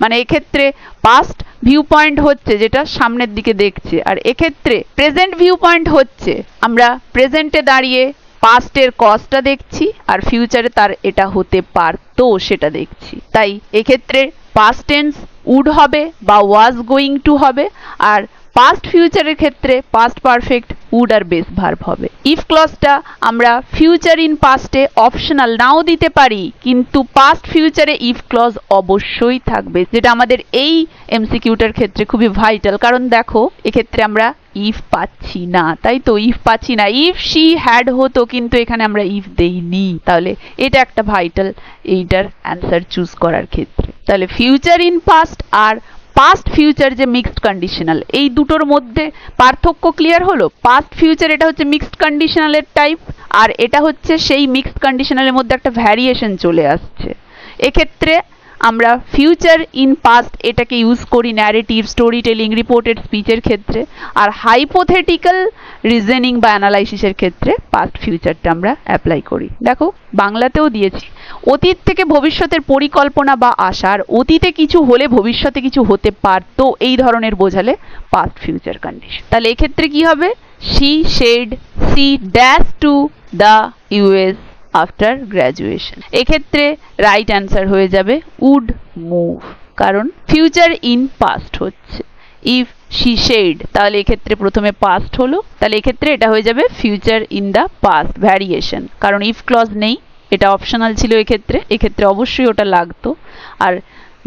মানে এক্ষেত্রে পাস্ট ভিউ পয়েন্ট হচ্ছে যেটা সামনের দিকে দেখছে, আর এক্ষেত্রে প্রেজেন্ট ভিউ পয়েন্ট হচ্ছে আমরা প্রেজেন্টে দাঁড়িয়ে পাস্টের কজটা দেখছি, আর ফিউচারে তার এটা হতে পারতো সেটা দেখছি। তাই এক্ষেত্রে পাস্ট টেন্স উড হবে বা ওয়াজ গোয়িং টু হবে, আর পাস্ট ফিউচারের ক্ষেত্রে পাস্ট পারফেক্ট উড আর বেস ভার্ব হবে। ইফ ক্লজটা আমরা ফিউচার ইন পাস্টে অপশনাল নাও দিতে পারি, কিন্তু পাস্ট ফিউচারে ইফ ক্লজ অবশ্যই থাকবে, যেটা আমাদের এই এমসিকিউটার ক্ষেত্রে খুবই ভাইটাল। কারণ দেখো, এক্ষেত্রে আমরা ইফ পাচ্ছি না, তাই তো? ইফ পাচ্ছি না, ইফ শি হ্যাড হতো, কিন্তু এখানে আমরা ইফ দেইনি, তাহলে এটা একটা ভাইটাল এইটার অ্যান্সার চুজ করার ক্ষেত্রে। তাহলে ফিউচার ইন পাস্ট আর পাস্ট ফিউচার যে মিক্সড কন্ডিশনাল, এই দুটোর মধ্যে পার্থক্য ক্লিয়ার হলো। পাস্ট ফিউচার এটা হচ্ছে মিক্সড কন্ডিশনালের টাইপ, আর এটা হচ্ছে সেই মিক্সড কন্ডিশনালের মধ্যে একটা ভ্যারিয়েশন চলে আসছে। এক্ষেত্রে আমরা ফিউচার ইন পাস্ট এটাকে ইউজ করি ন্যারেটিভ, স্টোরি টেলিং, রিপোর্টেড স্পিচের ক্ষেত্রে, আর হাইপোথেটিক্যাল রিজনিং বা অ্যানালাইসিসের ক্ষেত্রে পাস্ট ফিউচারটা আমরা অ্যাপ্লাই করি। দেখো, বাংলাতেও দিয়েছি, অতীত থেকে ভবিষ্যতের পরিকল্পনা বা আশার, অতীতে কিছু হলে ভবিষ্যতে কিছু হতে পারতো, এই ধরনের বোঝালে পাস্ট ফিউচার কন্ডিশন। তাহলে এক্ষেত্রে কি হবে, she said she dash to the US after graduation. এক্ষেত্রে রাইট অ্যান্সার হয়ে যাবে উড মুভ, কারণ ফিউচার ইন পাস্ট হচ্ছে। ইফ শি সেড, তাহলে এক্ষেত্রে প্রথমে পাস্ট হলো, তাহলে এক্ষেত্রে এটা হয়ে যাবে future in the past variation, কারণ ইফ ক্লজ নেই, এটা অপশনাল ছিল এক্ষেত্রে অবশ্যই ওটা লাগতো। আর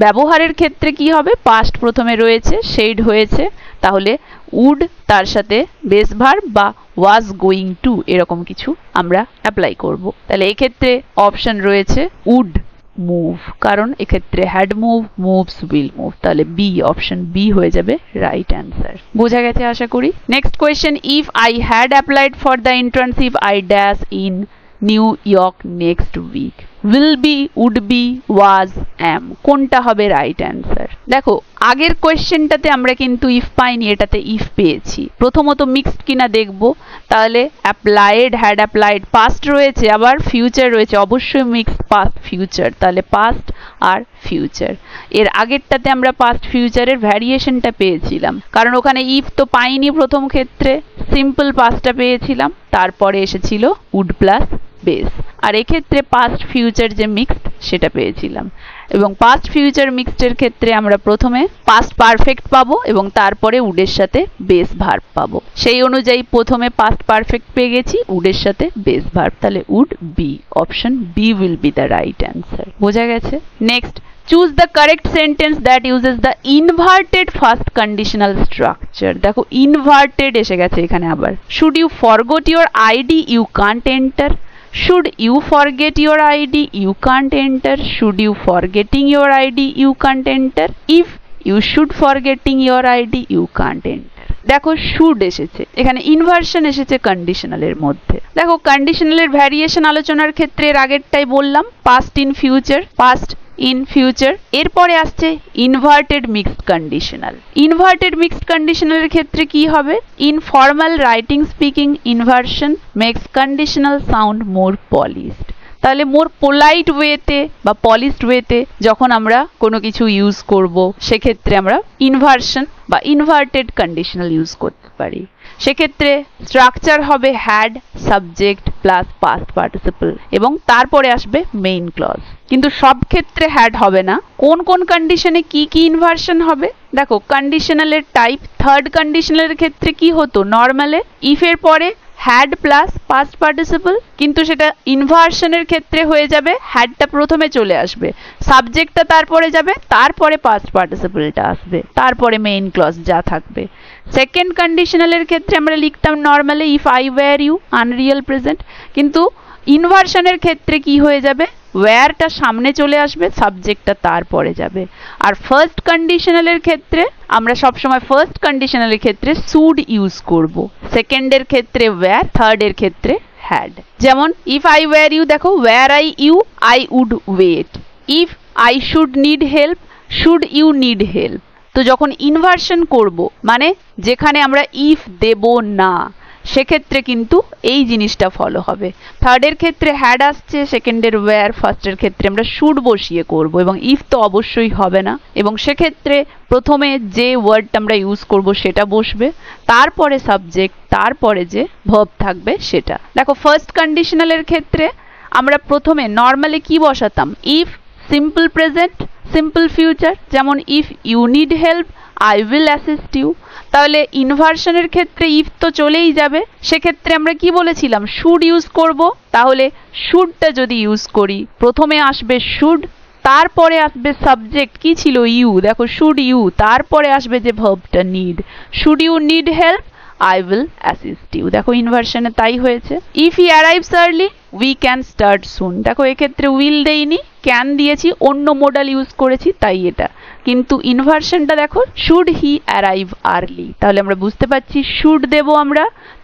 ব্যবহারের ক্ষেত্রে কি হবে, পাস্ট প্রথমে রয়েছে, সেড হয়েছে, তাহলে উড তার সাথে বেস ভার্ব বা ওয়াজ গোয়িং টু এরকম কিছু আমরা অ্যাপ্লাই করব। তাহলে এক্ষেত্রে অপশন রয়েছে উড মুভ, কারণ এক্ষেত্রে had move, moves, will move, তাহলে বি, অপশন বি হয়ে যাবে রাইট অ্যান্সার। বোঝা গেছে আশা করি। Next question, if I had applied for the internship I dash in New York next week, will be, would be, was, am কোনটা হবে right answer? দেখো আগের কোয়েশ্চেনটাতে আমরা কিন্তু ইফ পাইনি, এটাতে ইফ পেয়েছি। প্রথমত মিক্সড কিনা দেখব, তাহলে অ্যাপ্লাইড, হ্যাড অ্যাপ্লাইড, পাস্ট রয়েছে আবার ফিউচার রয়েছে, অবশ্যই মিক্সড পাস্ট ফিউচার, তাহলে পাস্ট আর ফিউচার। এর আগেরটাতে আমরা পাস্ট ফিউচারের ভ্যারিয়েশনটা পেয়েছিলাম, কারণ ওখানে ইফ তো পাইনি প্রথম ক্ষেত্রে, সিম্পল পাস্টটা পেয়েছিলাম, তারপরে এসেছিল উড প্লাস বেস, আর এক্ষেত্রে পাস্ট ফিউচার যে মিক্সড সেটা পেয়েছিলাম। এবং পাস্ট ফিউচার মিক্সডের ক্ষেত্রে আমরা প্রথমে পাস্ট পারফেক্ট পাবো এবং তারপরে উডের সাথে বেস ভার্ব পাবো। সেই অনুযায়ী প্রথমে পাস্ট পারফেক্ট পেয়ে গেছি, উডের সাথে বেস ভার্ব, তাহলে would be, option B will be the right answer. বোঝা গেছে? Next, choose the correct sentence that uses the inverted first conditional structure। দেখো inverted এসে গেছে এখানে আবার। should you forget your ID you can't enter, should you forget your ID you can't enter, should you forgetting your ID you can't enter, if you should forgetting your ID you can't enter। দেখো should এসেছে এখানে, inversion এসেছে কন্ডিশনালের মধ্যে। দেখো কন্ডিশনালের variation আলোচনার ক্ষেত্রে এর আগেরটাই বললাম, past in future, past in future, এরপরে আসছে inverted mixed conditional. Inverted mixed কন্ডিশনালের ক্ষেত্রে কি হবে? Informal writing speaking inversion makes conditional sound more polished. তাহলে মোর পোলাইট ওয়েতে বা পলিশড ওয়েতে যখন আমরা কোনো কিছু ইউজ করব, সেক্ষেত্রে আমরা ইনভার্সন বা ইনভার্টেড কন্ডিশনাল ইউজ করতে পারি। সেক্ষেত্রে স্ট্রাকচার হবে had, subject plus past participle এবং তারপরে আসবে মেইন ক্লজ। কিন্তু সব ক্ষেত্রে হ্যাড হবে না। কোন কোন কন্ডিশনে কি কি ইনভার্সন হবে? দেখো কন্ডিশনালের টাইপ, থার্ড কন্ডিশনালের ক্ষেত্রে কি হতো, নর্মালে ইফের পরে হ্যাড প্লাস পাস্ট পার্টিসিপল, কিন্তু সেটা ইনভার্সনের ক্ষেত্রে হয়ে যাবে হ্যাডটা প্রথমে চলে আসবে, সাবজেক্টটা তারপরে যাবে, তারপরে পাস্ট পার্টিসিপলটা আসবে, তারপরে মেইন ক্লজ যা থাকবে। সেকেন্ড কন্ডিশনালের ক্ষেত্রে আমরা লিখতাম normally if I were you unreal present, কিন্তু ইনভার্সনের ক্ষেত্রে কি হয়ে যাবে, ওয়্যারটা সামনে চলে আসবে, সাবজেক্টটা তারপরে যাবে। আর ফার্স্ট কন্ডিশনালের ক্ষেত্রে আমরা সবসময় ফার্স্ট কন্ডিশনালের ক্ষেত্রে শুড ইউজ করব, সেকেন্ডের ক্ষেত্রে ওয়্যার, থার্ডের ক্ষেত্রে হ্যাড। যেমন ইফ আই ওয়্যার ইউ, দেখো were I you, I would wait. If I should need help, should you need help. তো যখন ইনভার্সন করব, মানে যেখানে আমরা ইফ দেব না, সেক্ষেত্রে কিন্তু এই জিনিসটা ফলো হবে। থার্ডের ক্ষেত্রে হ্যাড আসছে, সেকেন্ডের ওয়্যার, ফার্স্টের ক্ষেত্রে আমরা শুড বসিয়ে করব এবং ইফ তো অবশ্যই হবে না, এবং সেক্ষেত্রে প্রথমে যে ওয়ার্ডটা আমরা ইউজ করব সেটা বসবে, তারপরে সাবজেক্ট, তারপরে যে ভার্ব থাকবে সেটা। দেখো ফার্স্ট কন্ডিশনালের ক্ষেত্রে আমরা প্রথমে নর্মালি কি বসাতাম, if simple present, simple future, যেমন if you need help I will assist you. তাহলে ইনভার্সনের ক্ষেত্রে ইফ তো চলেই যাবে, সেক্ষেত্রে আমরা কি বলেছিলাম, শুড ইউজ করব। তাহলে শুডটা যদি ইউজ করি, প্রথমে আসবে শুড, তারপরে আসবে সাবজেক্ট কি ছিল, ইউ, দেখো শুড ইউ, তারপরে আসবে যে ভার্বটা need, should you need help I will assist you। দেখো ইনভার্সনে তাই হয়েছে। If he arrives early we can start soon। দেখো এক্ষেত্রে will দেইনি, can দিয়েছি, অন্য মোডাল ইউজ করেছি তাই এটা। কিন্তু ইনভার্সনটা দেখো should he arrive early, তাহলে আমরা বুঝতে পারছি should দেব আমরা,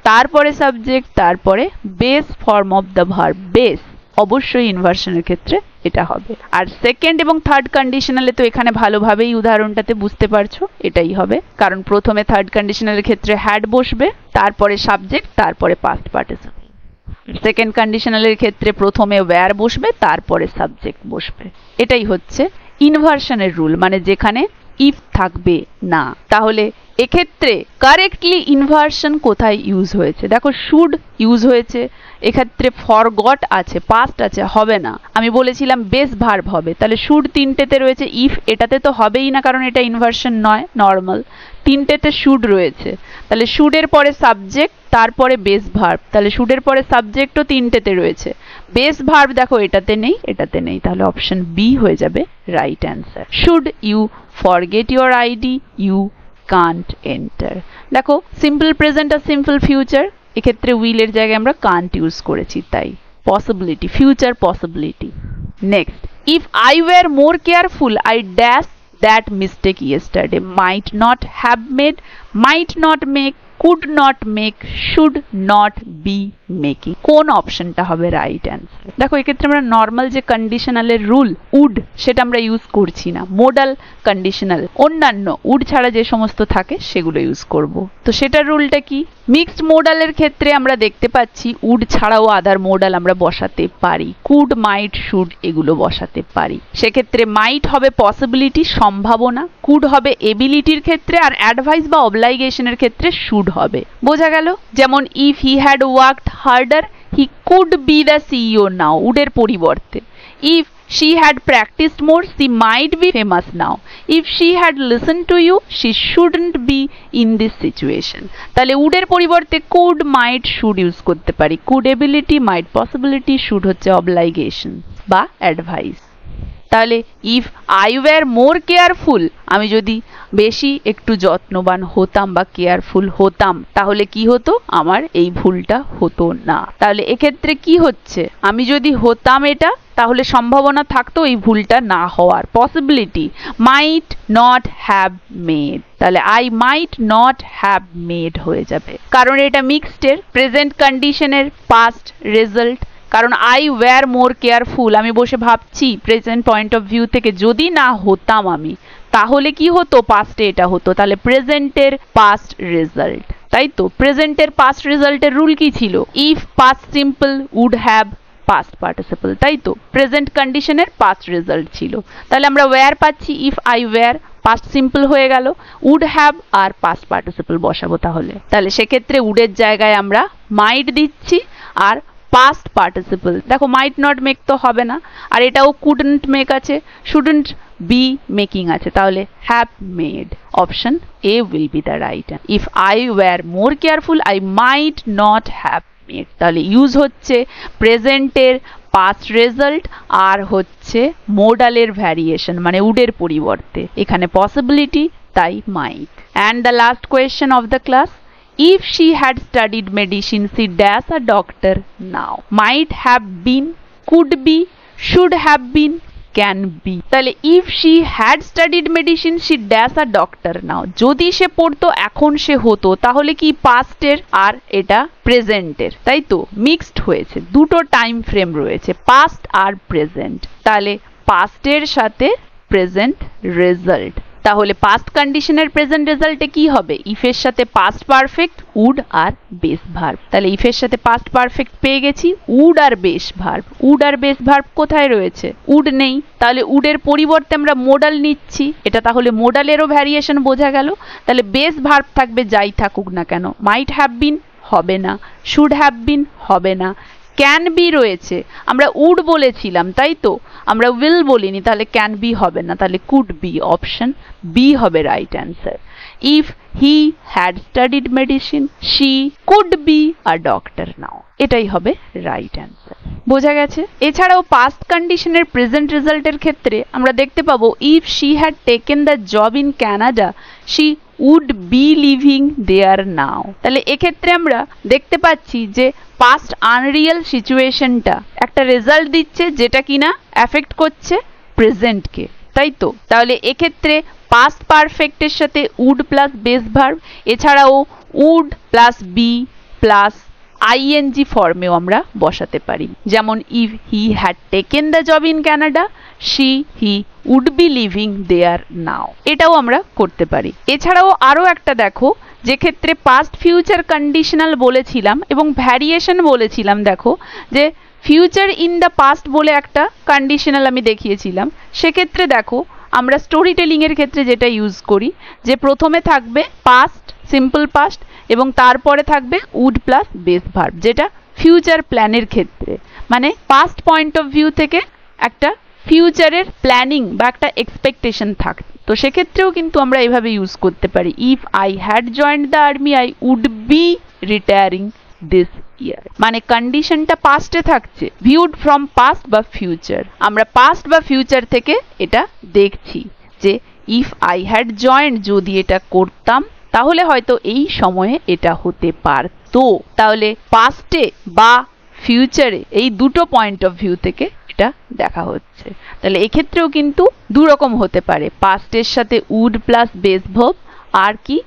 তারপরে সাবজেক্ট, তারপরে base form of the verb, base. অবশ্যই ইনভার্সনের ক্ষেত্রে এটা হবে। আর সেকেন্ড এবং থার্ড কন্ডিশনালে তো এখানে ভালোভাবেই উদাহরণটাতে বুঝতে পারছো এটাই হবে, কারণ প্রথমে থার্ড কন্ডিশনালের ক্ষেত্রে হ্যাড বসবে, তারপরে সাবজেক্ট, তারপরে পাস্ট পার্টিসিপল। সেকেন্ড কন্ডিশনালের ক্ষেত্রে প্রথমে ওয়্যার বসবে, তারপরে সাবজেক্ট বসবে। এটাই হচ্ছে ইনভার্সনের রুল, মানে যেখানে ইফ থাকবে না। তাহলে এক্ষেত্রে কারেক্টলি ইনভার্সন কোথায় ইউজ হয়েছে? দেখো শুড ইউজ হয়েছে, এক্ষেত্রে ফরগট আছে, পাস্ট আছে, হবে না। আমি বলেছিলাম বেস ভার্ব হবে, তাহলে শুড তিনটেতে রয়েছে, ইফ এটাতে তো হবেই না কারণ এটা ইনভার্সন নয়, নর্মাল। তিনটেতে শুড রয়েছে, তাহলে শুডের পরে সাবজেক্ট, তারপরে বেস ভার্ব, তাহলে শুডের পরে সাবজেক্টও তিনটেতে রয়েছে। বেস ভার্ব দেখো এটাতে নেই, এটাতে নেই, তাহলে অপশন বি হয়ে যাবে right answer. Should you forget your ID you can't enter. দেখো সিম্পল প্রেজেন্ট আর সিম্পল ফিউচার, এক্ষেত্রে উইলের জায়গায় আমরা কান্ট ইউজ করেছি, তাই possibility, future possibility. Next, if I were more careful I dash that mistake yesterday, might not have made, might not make, could not make, should not be making. কোন অপশনটা হবে right answer? দেখো এক্ষেত্রে আমরা normal যে কন্ডিশনালের rule would সেটা আমরা use করছি না, মোডাল কন্ডিশনাল অন্যান্য উড ছাড়া যে সমস্ত থাকে সেগুলো ইউজ করব। তো সেটার রুলটা কি? মিক্সড মোডালের ক্ষেত্রে আমরা দেখতে পাচ্ছি উড ছাড়াও আদার মোডাল আমরা বসাতে পারি, কুড, মাইট, শুড এগুলো বসাতে পারি। সেক্ষেত্রে মাইট হবে পসিবিলিটি, সম্ভাবনা, কুড হবে এবিলিটির ক্ষেত্রে, আর অ্যাডভাইস বা অবলাইগেশনের ক্ষেত্রে শুড হবে। বোঝা গেল? যেমন if he had worked harder he could be the CEO now, উডের পরিবর্তে। If she had practiced more she might be famous now, if she had listened to you she shouldn't be in this situation। তাহলে উডের পরিবর্তে could, mite, should use করতে পারি। Could ability, might possibility, should হচ্ছে obligation বা advice. তাহলে if I were more careful, আমি যদি বেশি একটু যত্নবান হতাম বা কেয়ারফুল হতাম তাহলে কি হতো? আমার এই ভুলটা হতো না। তাহলে এক্ষেত্রে কি হচ্ছে? আমি যদি হতাম এটা তাহলে সম্ভাবনা থাকতো এই ভুলটা না হওয়ার, possibility, might not have made. তাহলে I might not have made হয়ে যাবে, কারণ এটা মিক্সডের প্রেজেন্ট কন্ডিশনের পাস্ট রেজাল্ট। কারণ আই ওয়্যার মোর কেয়ারফুল, আমি বসে ভাবছি প্রেজেন্ট পয়েন্ট অফ ভিউ থেকে, যদি না হতাম আমি তাহলে কি হতো? পাস্টে এটা হতো। তাহলে প্রেজেন্টের পাস্ট রেজাল্ট, তাই তো? প্রেজেন্টের পাস্ট রেজাল্টের রুল কি ছিল? If past simple would have past participle, তাই তো? প্রেজেন্ট কন্ডিশনের পাস্ট রেজাল্ট ছিল। তাহলে আমরা ওয়্যার পাচ্ছি, if I were past simple হয়ে গেল, উড হ্যাভ আর পাস্ট পার্টিসিপল বসাবো। তাহলে সেক্ষেত্রে উডের জায়গায় আমরা মাইট দিচ্ছি, আর পাস্ট পার্টিসিপল দেখো মাইট নট মেক তো হবে না, আর এটাও কুডন্ট মেক আছে, শুডন্ট বি মেকিং আছে, তাহলে have made. Option A will be the right. If I were more careful I might not have made. তাহলে ইউজ হচ্ছে প্রেজেন্টের পাস্ট রেজাল্ট আর হচ্ছে মোডালের ভ্যারিয়েশন, মানে উডের পরিবর্তে এখানে পসিবিলিটি, তাই might. And the last question of the class, if she had studied medicine she dash a doctor now, might have been, could be, should have been, can be। তাহলে if she had studied medicine she dash a doctor now, যদি সে পড়তো এখন সে হতো, তাহলে কি পাস্টের আর এটা প্রেজেন্টের, তাই তো? মিক্সড হয়েছে, দুটো টাইম ফ্রেম রয়েছে, পাস্ট আর প্রেজেন্ট। তাহলে পাস্টের সাথে প্রেজেন্ট রেজাল্ট, তাহলে পাস্ট কন্ডিশনের প্রেজেন্ট রেজাল্টে কি হবে? ইফের সাথে পাস্ট পারফেক্ট, উড আর বেস ভার্ব। তাহলে ইফের সাথে পাস্ট পারফেক্ট পেয়ে গেছি, উড আর বেস ভার্ব। উড আর বেস ভার্ব কোথায় রয়েছে? উড নেই, তাহলে উডের পরিবর্তে আমরা মোডাল নিচ্ছি, এটা তাহলে মোডালেরও ভ্যারিয়েশন বোঝা গেল। তাহলে বেস ভার্ব থাকবে যাই থাকুক না কেন, মাইট হ্যাভ বিন হবে না, শুড হ্যাভ বিন হবে না, ক্যান বি রয়েছে, আমরা উড বলেছিলাম তাই তো, আমরা উইল বলিনি, তাহলে ক্যান বি হবে না, তাহলে কুড বি। অপশন বি হবে right answer. If he had studied medicine she could be a doctor now, এটাই হবে রাইট অ্যান্সার। বোঝা গেছে? এছাড়াও পাস্ট কন্ডিশনের প্রেজেন্ট রেজাল্টের ক্ষেত্রে আমরা দেখতে পাবো if she had taken the job in Canada she would be living there now. তাহলে এক্ষেত্রে আমরা দেখতে পাচ্ছি যে পাস্ট আনরিয়েল সিচুয়েশনটা একটা রেজাল্ট দিচ্ছে যেটা কিনা এফেক্ট করছে প্রেজেন্টকে, তাই তো? তাহলে এক্ষেত্রে পাস্ট পারফেক্টের সাথে উড প্লাস বেস ভার্ব, এছাড়াও would plus be plus ING ফর্মেও আমরা বসাতে পারি, যেমন if he had taken the job in Canada he would be living there now, এটাও আমরা করতে পারি। এছাড়াও আরো একটা দেখো, যে ক্ষেত্রে পাস্ট ফিউচার কন্ডিশনাল বলেছিলাম এবং ভ্যারিয়েশন বলেছিলাম, দেখো যে ফিউচার ইন দ্য পাস্ট বলে একটা কন্ডিশনাল আমি দেখিয়েছিলাম, সেক্ষেত্রে দেখো আমরা স্টোরি টেলিং এর ক্ষেত্রে যেটা ইউজ করি, যে প্রথমে থাকবে পাস্ট সিম্পল পাস্ট এবং তারপরে থাকবে উড প্লাস বেস ভার্ব, যেটা ফিউচার প্ল্যানের ক্ষেত্রে, মানে পাস্ট পয়েন্ট অফ ভিউ থেকে একটা ফিউচারের প্ল্যানিং বা একটা এক্সপেকটেশন থাকে। তো সেক্ষেত্রেও কিন্তু আমরা এইভাবে ইউজ করতে পারি, if I had joined the army I would be retiring this year, মানে কন্ডিশনটা পাস্টে থাকছে, ভিউড ফ্রম পাস্ট বা ফিউচার। আমরা পাস্ট বা ফিউচার থেকে এটা দেখছি যে ইফ আই হ্যাড জয়েন্ড, যদি এটা করতাম তাহলে হয়তো এই সময়ে এটা হতে পারতো। তাহলে পাস্টে বা ফিউচারে এই দুটো পয়েন্ট অফ ভিউ থেকে এটা দেখা হচ্ছে। তাহলে এক্ষেত্রেও কিন্তু দু রকম হতে পারে, পাস্টের সাথে উড প্লাস বেস ভার্ব আর কি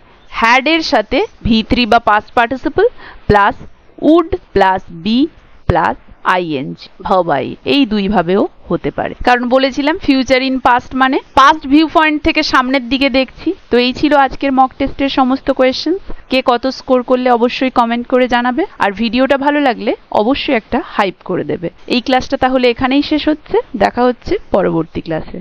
হ্যাড এর সাথে V3 বা past participle plus would plus be plus ING verb আই, এই দুই ভাবেও হতে পারে। কারণ বলেছিলাম ফিউচার ইন পাস্ট মানে পাস্ট ভিউ পয়েন্ট থেকে সামনের দিকে দেখছি। তো এই ছিল আজকের মক টেস্টের সমস্ত কোয়েশ্চেন্স। কে কত স্কোর করলে অবশ্যই কমেন্ট করে জানাবে, আর ভিডিওটা ভালো লাগলে অবশ্যই একটা হাইপ করে দেবে। এই ক্লাসটা তাহলে এখানেই শেষ হচ্ছে, দেখা হচ্ছে পরবর্তী ক্লাসে।